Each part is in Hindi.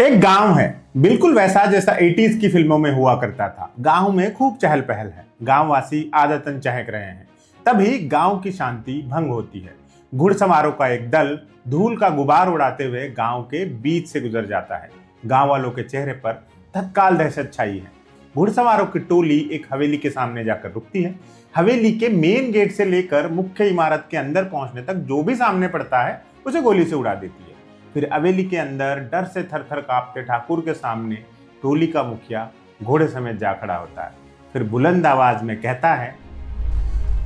एक गांव है, बिल्कुल वैसा जैसा 80s की फिल्मों में हुआ करता था। गांव में खूब चहल पहल है, गांववासी आदतन चहक रहे हैं। तभी गांव की शांति भंग होती है। घुड़सवारों का एक दल धूल का गुबार उड़ाते हुए गांव के बीच से गुजर जाता है। गांव वालों के चेहरे पर तत्काल दहशत छाई है। घुड़सवारों की टोली एक हवेली के सामने जाकर रुकती है। हवेली के मेन गेट से लेकर मुख्य इमारत के अंदर पहुंचने तक जो भी सामने पड़ता है उसे गोली से उड़ा देती है। फिर हवेली के अंदर डर से थर थर कांपते ठाकुर के सामने टोली का मुखिया घोड़े समेत जा खड़ा होता है। फिर बुलंद आवाज में कहता है,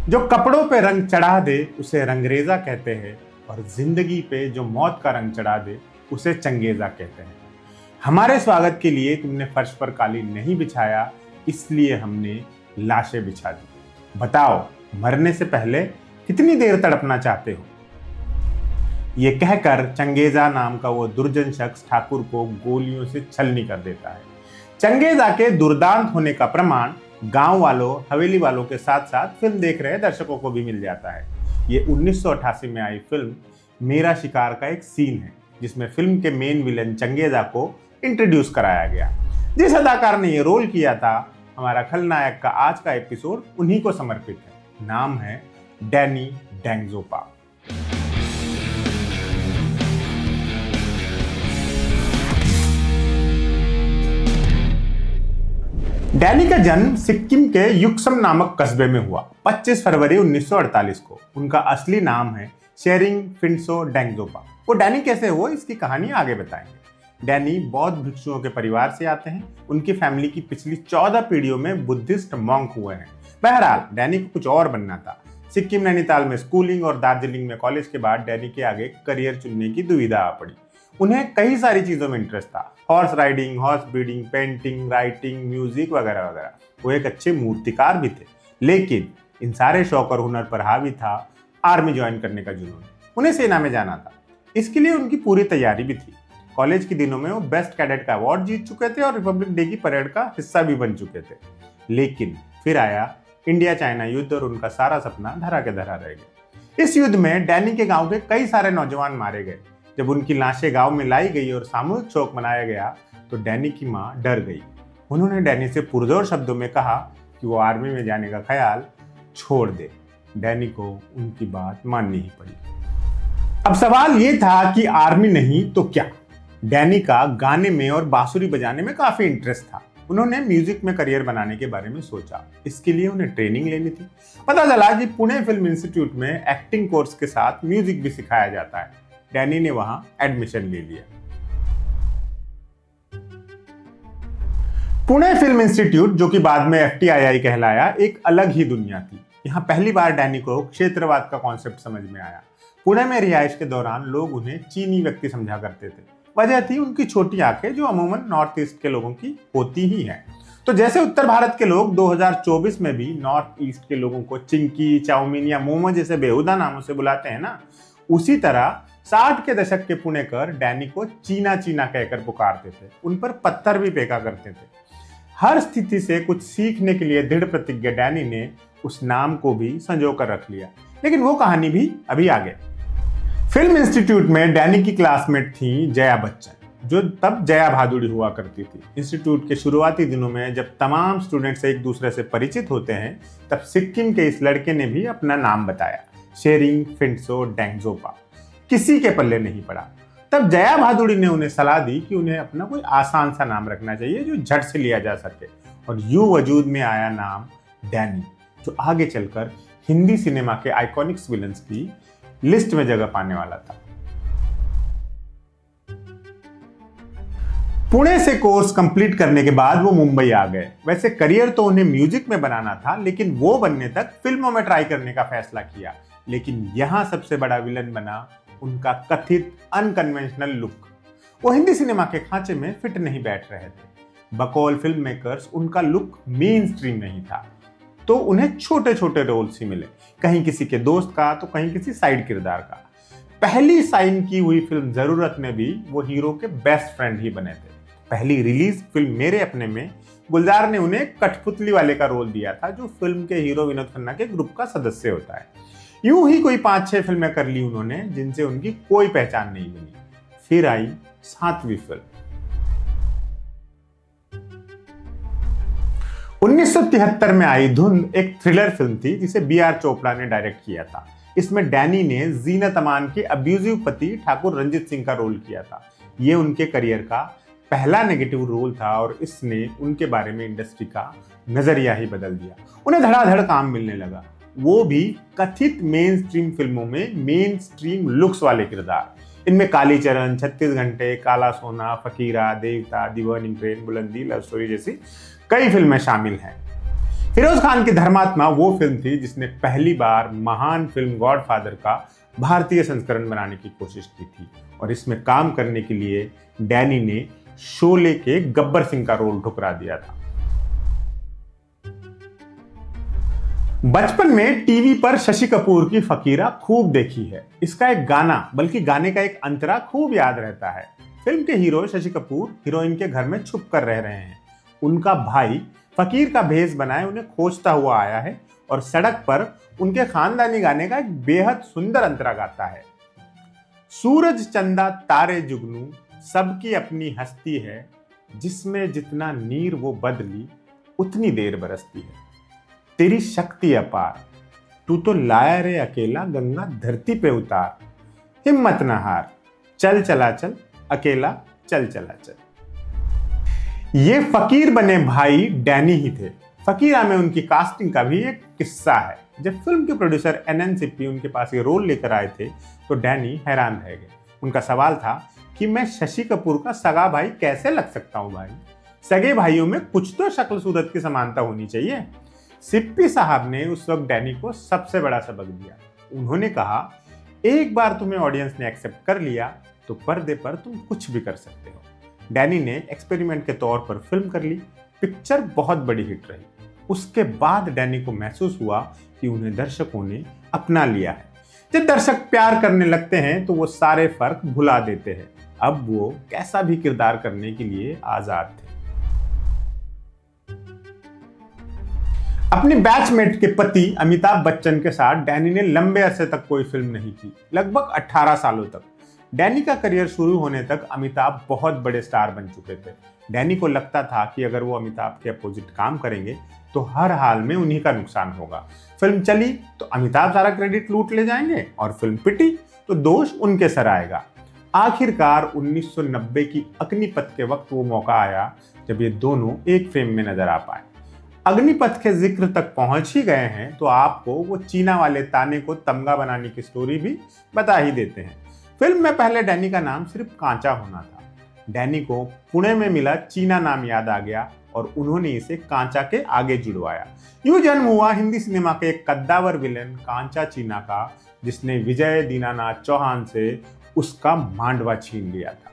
जो कपड़ों पे रंग चढ़ा दे उसे रंगरेजा कहते हैं, और जिंदगी पे जो मौत का रंग चढ़ा दे उसे चंगेजा कहते हैं। हमारे स्वागत के लिए तुमने फर्श पर कालीन नहीं बिछाया, इसलिए हमने लाशें बिछा दी। बताओ, मरने से पहले कितनी देर तड़पना चाहते हो? ये कहकर चंगेजा नाम का वो दुर्जन शख्स ठाकुर को गोलियों से छलनी कर देता है। चंगेजा के दुर्दांत होने का प्रमाण गांव वालों, हवेली वालों के साथ साथ फिल्म देख रहे दर्शकों को भी मिल जाता है। ये 1988 में आई फिल्म मेरा शिकार का एक सीन है, जिसमें फिल्म के मेन विलन चंगेजा को इंट्रोड्यूस कराया गया। जिस अदाकार ने ये रोल किया था, हमारा खलनायक का आज का एपिसोड उन्हीं को समर्पित है। नाम है डैनी डेंगजोपा। डैनी का जन्म सिक्किम के युक्सम नामक कस्बे में हुआ 25 फरवरी 1948 को। उनका असली नाम है शेरिंग फिंटसो डेंगजोपा। वो डैनी कैसे हुआ, इसकी कहानी आगे बताएंगे। डैनी बौद्ध भिक्षुओं के परिवार से आते हैं। उनकी फैमिली की पिछली 14 पीढ़ियों में बुद्धिस्ट मॉन्क हुए हैं। बहरहाल डैनी को कुछ और बनना था। सिक्किम नैनीताल में स्कूलिंग और दार्जिलिंग में कॉलेज के बाद डैनी के आगे करियर चुनने की दुविधा आ पड़ी। उन्हें कई सारी चीजों में इंटरेस्ट था, horse riding, horse breeding, painting, writing, music वगैरह वगैरह। वो एक अच्छे मूर्तिकार भी थे, लेकिन इन सारे शौक और हुनर पर हावी था आर्मी ज्वाइन करने का जुनून। उन्हें सेना में जाना था, इसके लिए उनकी पूरी तैयारी भी थी। कॉलेज के दिनों में वो बेस्ट कैडेट का अवार्ड जीत चुके थे और रिपब्लिक डे की परेड का हिस्सा भी बन चुके थे। लेकिन फिर आया इंडिया चाइना युद्ध और उनका सारा सपना धरा के धरा रह गया। इस युद्ध में डैनी के गांव के कई सारे नौजवान मारे गए। जब उनकी लाशें गांव में लाई गई और सामूहिक शोक मनाया गया, तो डैनी की मां डर गई। उन्होंने डैनी से पुरजोर शब्दों में कहा कि वो आर्मी में जाने का ख्याल छोड़ दे। डैनी को उनकी बात माननी ही पड़ी। अब सवाल ये था कि आर्मी नहीं तो क्या। डैनी का गाने में और बांसुरी बजाने में काफी इंटरेस्ट था। उन्होंने म्यूजिक में करियर बनाने के बारे में सोचा। इसके लिए उन्हें ट्रेनिंग लेनी थी। पता चला कि पुणे फिल्म इंस्टीट्यूट में एक्टिंग कोर्स के साथ म्यूजिक भी सिखाया जाता है। डैनी ने वहां एडमिशन ले लिया। पुणे फिल्म इंस्टीट्यूट, जो कि बाद में FTII कहलाया, एक अलग ही दुनिया थी। यहां पहली बार डैनी को क्षेत्रवाद का कॉन्सेप्ट समझ में आया। पुणे में रिहाइश के दौरान लोग उन्हें चीनी व्यक्ति समझा करते थे। वजह थी उनकी छोटी आंखें, जो अमूमन नॉर्थ ईस्ट के लोगों की होती ही हैं। तो जैसे उत्तर भारत के लोग 2024 में भी नॉर्थ ईस्ट के लोगों को चिंकी, चाउमीन या मोमो जैसे बेहुदा नामों से बुलाते हैं ना, उसी तरह 60 के दशक के पुणेकर डैनी को चीना चीना कहकर पुकारते थे। उन पर पत्थर भी फेंका करते थे। हर स्थिति से कुछ सीखने के लिए दृढ़ प्रतिज्ञ डैनी ने उस नाम को भी संजो कर रख लिया। लेकिन वो कहानी भी अभी आगे। फिल्म इंस्टीट्यूट में डैनी की क्लासमेट थी जया बच्चन, जो तब जया भादुड़ी हुआ करती थी। इंस्टीट्यूट के शुरुआती दिनों में जब तमाम स्टूडेंट्स एक दूसरे से परिचित होते हैं, तब सिक्किम के इस लड़के ने भी अपना नाम बताया, शेरिंग फिंटसो डेंगजोपा। किसी के पल्ले नहीं पड़ा। तब जया भादुड़ी ने उन्हें सलाह दी कि उन्हें अपना कोई आसान सा नाम रखना चाहिए जो झट से लिया जा सके, और यूं वजूद में आया नाम डैनी, जो आगे चलकर हिंदी सिनेमा के आइकॉनिक्स विलन्स की लिस्ट में जगह पाने वाला था। पुणे से कोर्स कंप्लीट करने के बाद वो मुंबई आ गए। वैसे करियर तो उन्हें म्यूजिक में बनाना था, लेकिन वो बनने तक फिल्मों में ट्राई करने का फैसला किया। लेकिन यहां सबसे बड़ा विलन बना उनका कथित अनकन्वेंशनल लुक। वो हिंदी सिनेमा के खांचे में फिट नहीं बैठ रहे थे। बकौल फिल्म मेकर्स उनका लुक मेन स्ट्रीम नहीं था, तो उन्हें छोटे छोटे रोल्स ही मिले, कहीं किसी के दोस्त का तो कहीं किसी साइड किरदार का। पहली साइन की हुई फिल्म जरूरत में भी वो हीरो के बेस्ट फ्रेंड ही बने थे। पहली रिलीज फिल्म मेरे अपने में गुलजार ने उन्हें कठपुतली वाले का रोल दिया था, जो फिल्म के हीरो विनोद खन्ना के ग्रुप का सदस्य होता है। यूं ही कोई 5-6 फिल्में कर ली उन्होंने, जिनसे उनकी कोई पहचान नहीं बनी। फिर आई 7वीं फिल्म। 1973 में आई धुंध एक थ्रिलर फिल्म थी जिसे B.R. चोपड़ा ने डायरेक्ट किया था। इसमें डैनी ने जीनत अमान के अब्यूजिव पति ठाकुर रंजीत सिंह का रोल किया था। ये उनके करियर का पहला नेगेटिव रोल था और इसने उनके बारे में इंडस्ट्री का नजरिया ही बदल दिया। उन्हें धड़ाधड़ काम मिलने लगा, वो भी कथित मेन स्ट्रीम फिल्मों में मेन स्ट्रीम लुक्स वाले किरदार। इनमें कालीचरण, 36 घंटे, काला सोना, फकीरा, देवता, दीवानी ट्रेन, बुलंदी, लव स्टोरी जैसी कई फिल्में शामिल हैं। फिरोज खान की धर्मात्मा वो फिल्म थी जिसने पहली बार महान फिल्म गॉडफादर का भारतीय संस्करण बनाने की कोशिश की थी और इसमें काम करने के लिए डैनी ने शोले के गब्बर सिंह का रोल ठुकरा दिया था। बचपन में टीवी पर शशि कपूर की फकीरा खूब देखी है। इसका एक गाना, बल्कि गाने का एक अंतरा खूब याद रहता है। फिल्म के हीरो शशि कपूर हीरोइन के घर में छुप कर रह रहे हैं। उनका भाई फकीर का भेष बनाए उन्हें खोजता हुआ आया है और सड़क पर उनके खानदानी गाने का एक बेहद सुंदर अंतरा गाता है। सूरज चंदा तारे जुगनू सबकी अपनी हस्ती है, जिसमें जितना नीर वो बदली उतनी देर बरसती है। तेरी शक्ति अपार, तू तो लाया रे अकेला गंगा धरती पे उतार। हिम्मत न हार, चल चला चल अकेला चल चला चल। ये फकीर बने भाई डैनी ही थे। फकीरा में उनकी कास्टिंग का भी एक किस्सा है। जब फिल्म के प्रोड्यूसर NN सिप्पी उनके पास ये रोल लेकर आए थे तो डैनी हैरान रह गए। उनका सवाल था कि मैं शशि कपूर का सगा भाई कैसे लग सकता हूं भाई? सगे भाइयों में कुछ तो शक्ल सूरत की समानता होनी चाहिए। सिप्पी साहब ने उस वक्त डैनी को सबसे बड़ा सबक दिया। उन्होंने कहा, एक बार तुम्हें ऑडियंस ने एक्सेप्ट कर लिया तो पर्दे पर तुम कुछ भी कर सकते हो। डैनी ने एक्सपेरिमेंट के तौर पर फिल्म कर ली। पिक्चर बहुत बड़ी हिट रही। उसके बाद डैनी को महसूस हुआ कि उन्हें दर्शकों ने अपना लिया है। जब दर्शक प्यार करने लगते हैं तो वो सारे फर्क भुला देते हैं। अब वो कैसा भी किरदार करने के लिए आजाद थे। अपनी बैचमेट के पति अमिताभ बच्चन के साथ डैनी ने लंबे अरसे तक कोई फिल्म नहीं की, लगभग 18 सालों तक। डैनी का करियर शुरू होने तक अमिताभ बहुत बड़े स्टार बन चुके थे। डैनी को लगता था कि अगर वो अमिताभ के अपोजिट काम करेंगे तो हर हाल में उन्हीं का नुकसान होगा। फिल्म चली तो अमिताभ सारा क्रेडिट लूट ले जाएंगे और फिल्म पिटी तो दोष उनके सर आएगा। आखिरकार 1990 की अग्निपथ के वक्त वो मौका आया जब ये दोनों एक फ्रेम में नजर आ पाए। अग्निपथ के जिक्र तक पहुंच ही गए हैं तो आपको वो चीना वाले ताने को तमगा बनाने की स्टोरी भी बता ही देते हैं। फिल्म में पहले डैनी का नाम सिर्फ कांचा होना था। डैनी को पुणे में मिला चीना नाम याद आ गया और उन्होंने इसे कांचा के आगे जुड़वाया। यूं जन्म हुआ हिंदी सिनेमा के एक कद्दावर विलेन कांचा चीना का, जिसने विजय दीनानाथ चौहान से उसका मांडवा छीन लिया था।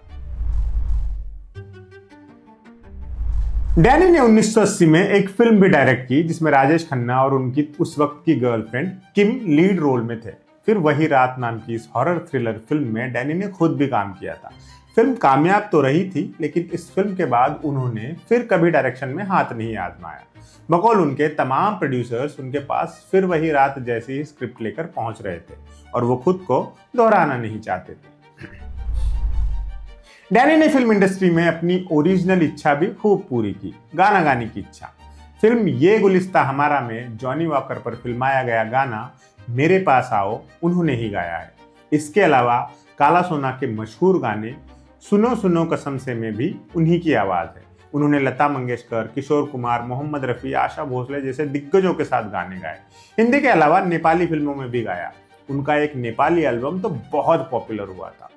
डैनी ने 1980 में एक फिल्म भी डायरेक्ट की जिसमें राजेश खन्ना और उनकी उस वक्त की गर्लफ्रेंड किम लीड रोल में थे। फिर वही रात नाम की इस हॉरर थ्रिलर फिल्म में डैनी ने खुद भी काम किया था। फिल्म कामयाब तो रही थी, लेकिन इस फिल्म के बाद उन्होंने फिर कभी डायरेक्शन में हाथ नहीं आजमाया। बकौल उनके तमाम प्रोड्यूसर्स उनके पास फिर वही रात जैसी ही स्क्रिप्ट लेकर पहुंच रहे थे और वो खुद को दोहराना नहीं चाहते थे। डैनी ने फिल्म इंडस्ट्री में अपनी ओरिजिनल इच्छा भी खूब पूरी की, गाना गाने की इच्छा। फिल्म ये गुलिस्ता हमारा में जॉनी वॉकर पर फिल्माया गया गाना मेरे पास आओ उन्होंने ही गाया है। इसके अलावा काला सोना के मशहूर गाने सुनो सुनो कसम से में भी उन्हीं की आवाज है। उन्होंने लता मंगेशकर, किशोर कुमार, मोहम्मद रफी, आशा भोसले जैसे दिग्गजों के साथ गाने गाए। हिंदी के अलावा नेपाली फिल्मों में भी गाया। उनका एक नेपाली एल्बम तो बहुत पॉपुलर हुआ था।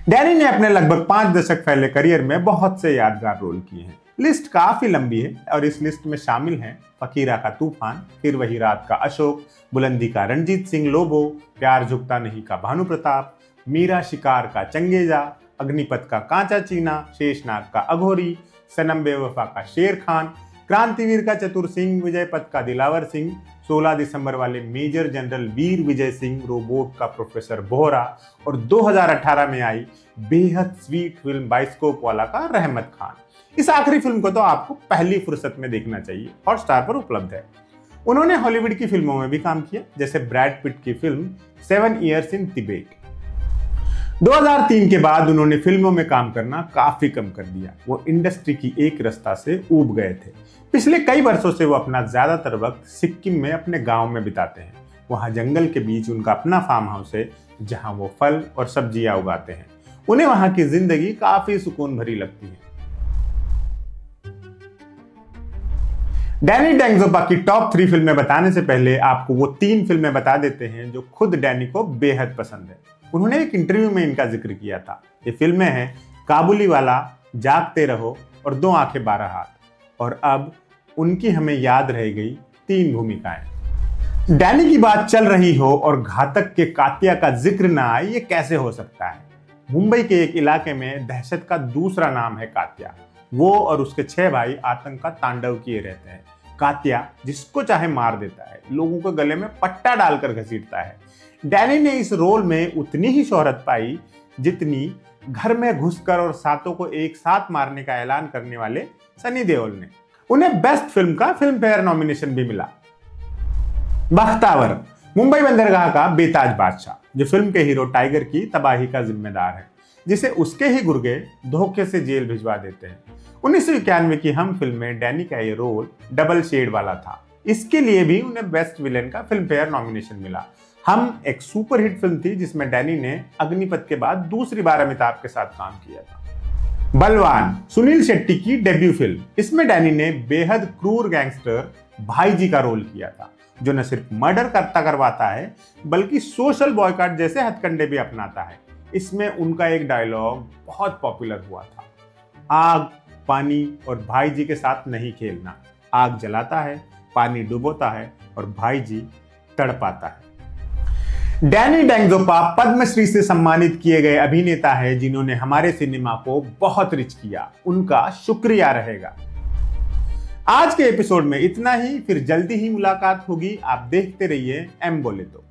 डैनी ने अपने लगभग 5 दशक पहले करियर में बहुत से यादगार रोल किए हैं। लिस्ट काफी लंबी है और इस लिस्ट में शामिल हैं फकीरा का तूफान, फिर वही रात का अशोक, बुलंदी का रणजीत सिंह लोबो, प्यार झुकता नहीं का भानु प्रताप, मीरा शिकार का चंगेजा, अग्निपथ का कांचा चीना, शेषनाग का अघोरी, सनम बेवफा का शेर खान, क्रांतिवीर का चतुर सिंह, विजयपथ का दिलावर सिंह, 16 दिसंबर वाले मेजर जनरल वीर विजय सिंह, रोबोट का प्रोफेसर बोहरा और 2018 में आई बेहद स्वीट फिल्म बाइस्कोप वाला का रहमत खान। इस आखिरी फिल्म को तो आपको पहली फुर्सत में देखना चाहिए, हॉटस्टार पर उपलब्ध है। उन्होंने हॉलीवुड की फिल्मों में भी काम किया, जैसे ब्रैड पिट की फिल्म 7 Years in Tibet। 2003 के बाद उन्होंने फिल्मों में काम करना काफी कम कर दिया। वो इंडस्ट्री की एक रास्ता से ऊब गए थे। पिछले कई वर्षों से वो अपना ज्यादातर वक्त सिक्किम में अपने गांव में बिताते हैं। वहां जंगल के बीच उनका अपना फार्म हाउस है जहां वो फल और सब्जियां उगाते हैं। उन्हें वहां की जिंदगी काफी सुकून भरी लगती है। डैनी डेंगजोपा की टॉप 3 फिल्में बताने से पहले आपको वो 3 फिल्में बता देते हैं जो खुद डैनी को बेहद पसंद है। उन्होंने एक इंटरव्यू में इनका जिक्र किया था। ये फिल्में हैं काबुली वाला, जागते रहो और 2 आंखें 12 हाथ। और अब उनकी हमें याद रह गई 3 भूमिकाएं। डैनी की बात चल रही हो और घातक के कात्या का जिक्र ना आए, ये कैसे हो सकता है। मुंबई के एक इलाके में दहशत का दूसरा नाम है कात्या। वो और उसके 6 भाई आतंक का तांडव किए रहते हैं। कात्या जिसको चाहे मार देता है, लोगों के गले में पट्टा डालकर घसीटता है। डैनी ने इस रोल में उतनी ही शोहरत पाई जितनी घर में घुसकर और सातों को एक साथ मारने का ऐलान करने वाले सनी देओल ने। उन्हें बेस्ट फिल्म का फिल्म फेयर नॉमिनेशन भी मिला। बख्तावर मुंबई बंदरगाह का बेताज बादशाह, जो फिल्म के हीरो टाइगर की तबाही का जिम्मेदार है, जिसे उसके ही गुर्गे धोखे से जेल भिजवा देते हैं। 1991 की हम फिल्म में डैनी का ये रोल डबल शेड वाला था। इसके लिए भी उन्हें बेस्ट विलेन का फिल्म फेयर नॉमिनेशन मिला। हम एक सुपरहिट फिल्म थी जिसमें डैनी ने अग्निपथ के बाद दूसरी बार अमिताभ के साथ काम किया था। बलवान सुनील शेट्टी की डेब्यू फिल्म। इसमें डैनी ने बेहद क्रूर गैंगस्टर भाईजी का रोल किया था, जो न सिर्फ मर्डर करवाता है बल्कि सोशल बॉयकॉट जैसे हथकंडे भी अपनाता है। इसमें उनका एक डायलॉग बहुत पॉपुलर हुआ था, आग, पानी और भाईजी के साथ नहीं खेलना। आग जलाता है, पानी डुबोता है और भाईजी तड़पाता है। डैनी डेंगजोपा पद्मश्री से सम्मानित किए गए अभिनेता है जिन्होंने हमारे सिनेमा को बहुत रिच किया। उनका शुक्रिया रहेगा। आज के एपिसोड में इतना ही, फिर जल्दी ही मुलाकात होगी। आप देखते रहिए एम बोले तो।